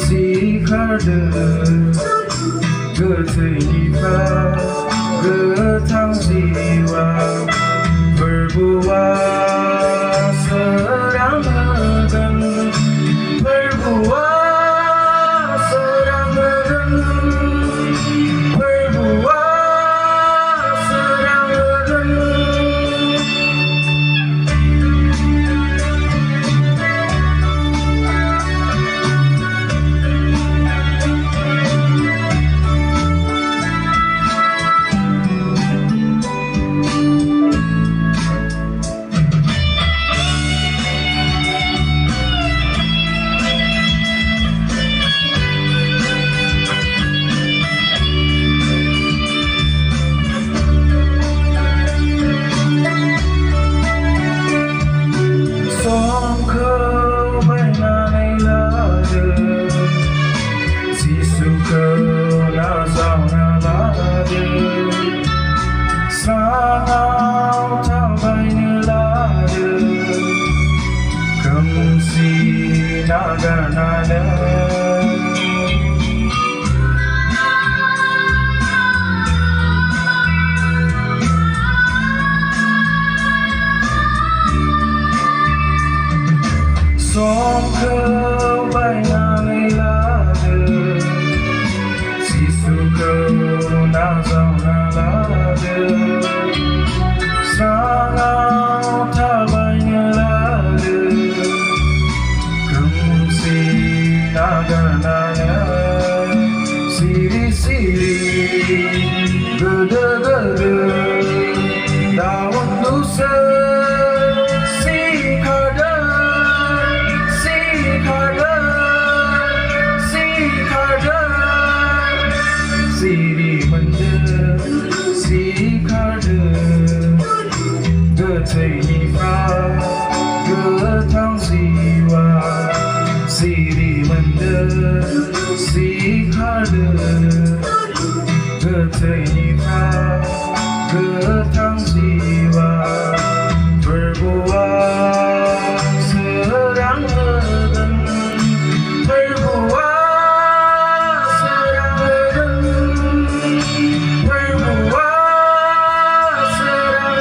sikardı Götünifa götang jiwa berbuah serang megan berbuah serang megan berbuah serang megan Sao thao bay như lá đưa cầm si naga nada sóng khơi bay ngang lá đưa si su khơi na sao na lá đưa sao thao bay như lá đưa cầm si naga nada siri siri gede gede daun dusa sikada sikada sikada siri mende sikada götünifa götang jiwa siri mende sikardı götünifa götang jiwa berbuah serang megan berbuah serang megan berbuah serang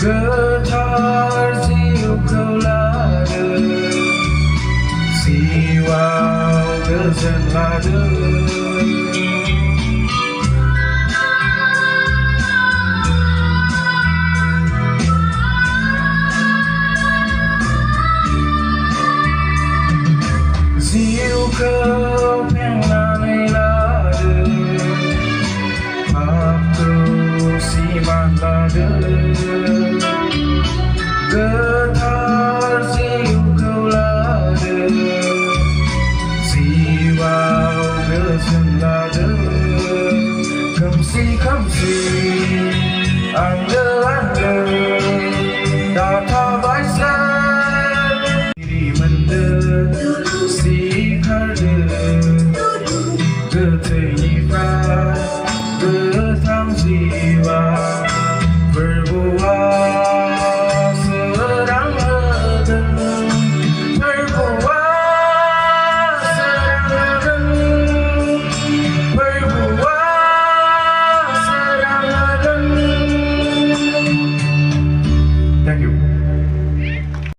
Getar siu kau lada siwau gezen lada siu kau penganai lada aku siman lada getar siu kau lada siwau gezen lada kamsi anda data baisa diri mende sikardı